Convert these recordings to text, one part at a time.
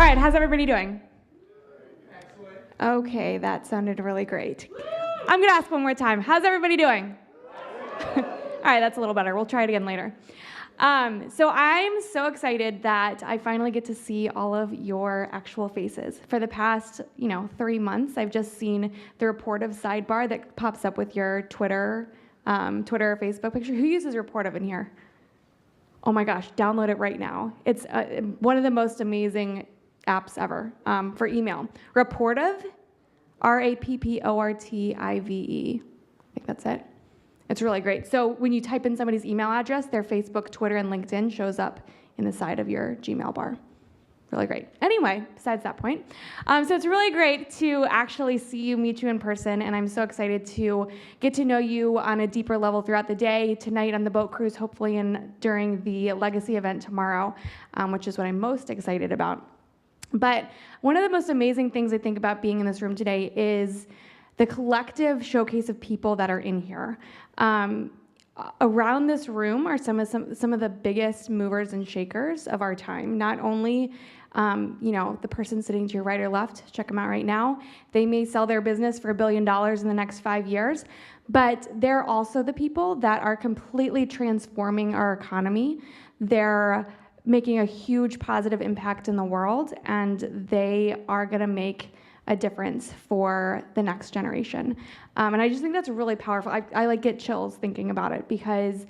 right, how's everybody doing? Excellent. Okay, that sounded really great. I'm going to ask one more time. How's everybody doing? All right, that's a little better. We'll try it again later. So I'm so excited that I finally get to see all of your actual faces. For the past, 3 months, I've just seen the Reportive sidebar that pops up with your Twitter or Facebook picture. Who uses Reportive in here? Oh my gosh, download it right now. It's one of the most amazing apps ever for email. Reportive, Rapportive. I think that's it. It's really great. So when you type in somebody's email address, their Facebook, Twitter, and LinkedIn shows up in the side of your Gmail bar. Really great. Anyway, besides that point, so it's really great to actually see you, meet you in person, and I'm so excited to get to know you on a deeper level throughout the day, tonight on the boat cruise, hopefully, and during the Legacy event tomorrow, which is what I'm most excited about. But one of the most amazing things I think about being in this room today is the collective showcase of people that are in here. Around this room are some of the biggest movers and shakers of our time. Not only, the person sitting to your right or left, check them out right now. They may sell their business for $1 billion in the next 5 years, but they're also the people that are completely transforming our economy. They're making a huge positive impact in the world, and they are going to make a difference for the next generation. And I just think that's really powerful. I get chills thinking about it because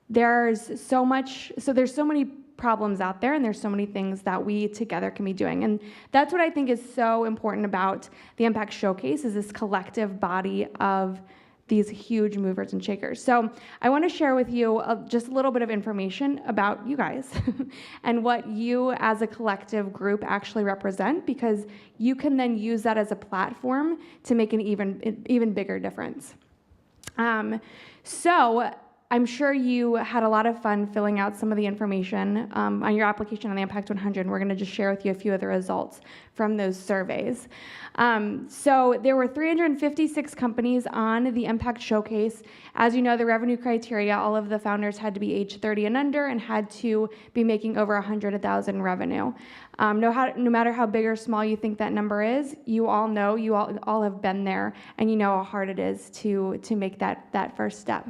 there's so many problems out there, and there's so many things that we together can be doing. And that's what I think is so important about the Impact Showcase, is this collective body of these huge movers and shakers. So I want to share with you just a little bit of information about you guys and what you as a collective group actually represent, because you can then use that as a platform to make an even bigger difference. So I'm sure you had a lot of fun filling out some of the information on your application on the Empact100, and we're going to just share with you a few of the results from those surveys. So there were 356 companies on the Impact Showcase. As you know, the revenue criteria, all of the founders had to be age 30 and under and had to be making over 100,000 revenue. No matter how big or small you think that number is, you all have been there, and you know how hard it is to make that first step.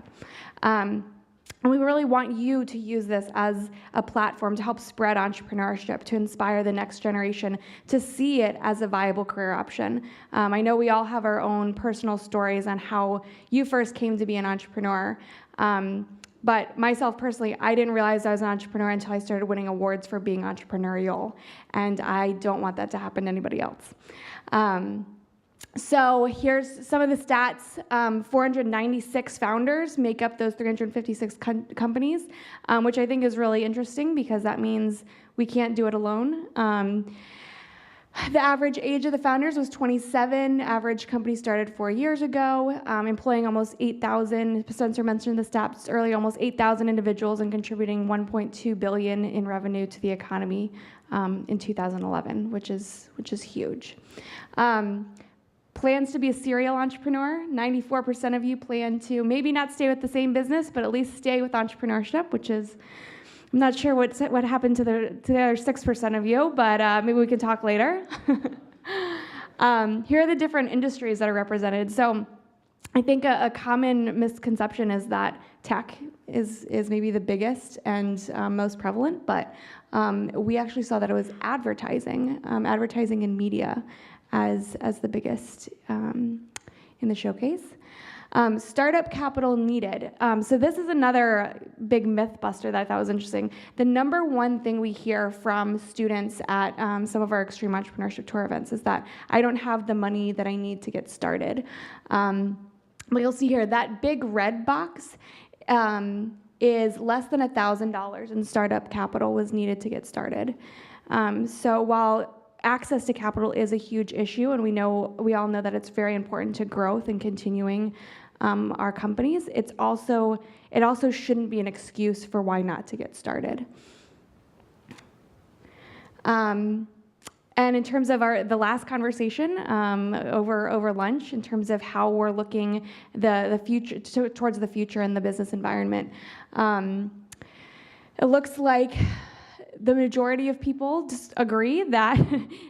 And we really want you to use this as a platform to help spread entrepreneurship, to inspire the next generation to see it as a viable career option. I know we all have our own personal stories on how you first came to be an entrepreneur. But myself personally, I didn't realize I was an entrepreneur until I started winning awards for being entrepreneurial. And I don't want that to happen to anybody else. So here's some of the stats. 496 founders make up those 356 companies, which I think is really interesting because that means we can't do it alone. The average age of the founders was 27. Average company started 4 years ago, employing almost 8,000. Spencer mentioned the stats earlier, almost 8,000 individuals, and contributing $1.2 billion in revenue to the economy in 2011, which is huge. Plans to be a serial entrepreneur. 94% of you plan to maybe not stay with the same business, but at least stay with entrepreneurship, which is, I'm not sure what happened to the other 6% of you, but maybe we can talk later. Here are the different industries that are represented. So I think a common misconception is that tech is maybe the biggest and most prevalent, but we actually saw that it was advertising and media as the biggest in the showcase. Startup capital needed. So this is another big myth buster that I thought was interesting. The number one thing we hear from students at some of our Extreme Entrepreneurship Tour events is that I don't have the money that I need to get started. But you'll see here that big red box is less than $1,000 in startup capital was needed to get started. So while access to capital is a huge issue, and we all know that it's very important to growth and continuing our companies, it also shouldn't be an excuse for why not to get started. And in terms of the last conversation over lunch, in terms of how we're looking the future towards the future in the business environment, it looks like the majority of people just agree that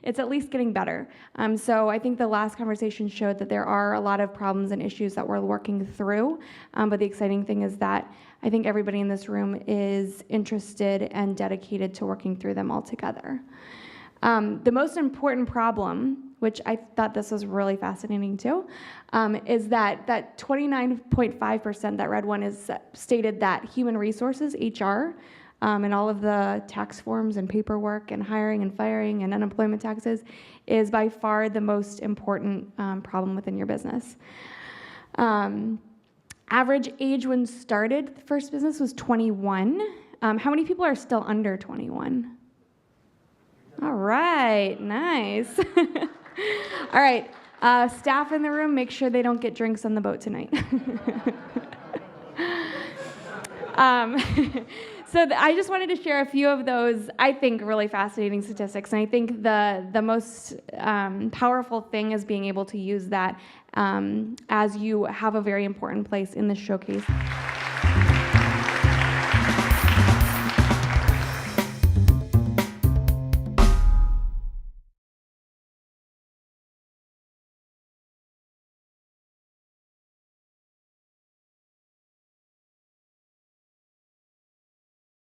it's at least getting better. So I think the last conversation showed that there are a lot of problems and issues that we're working through, but the exciting thing is that I think everybody in this room is interested and dedicated to working through them all together. The most important problem, which I thought this was really fascinating too, is that 29.5%, that red one, is stated that human resources, HR, and all of the tax forms and paperwork and hiring and firing and unemployment taxes is by far the most important problem within your business. Average age when started the first business was 21. How many people are still under 21? All right, nice. All right, staff in the room, make sure they don't get drinks on the boat tonight. So I just wanted to share a few of those, I think, really fascinating statistics. And I think the most powerful thing is being able to use that as you have a very important place in the showcase.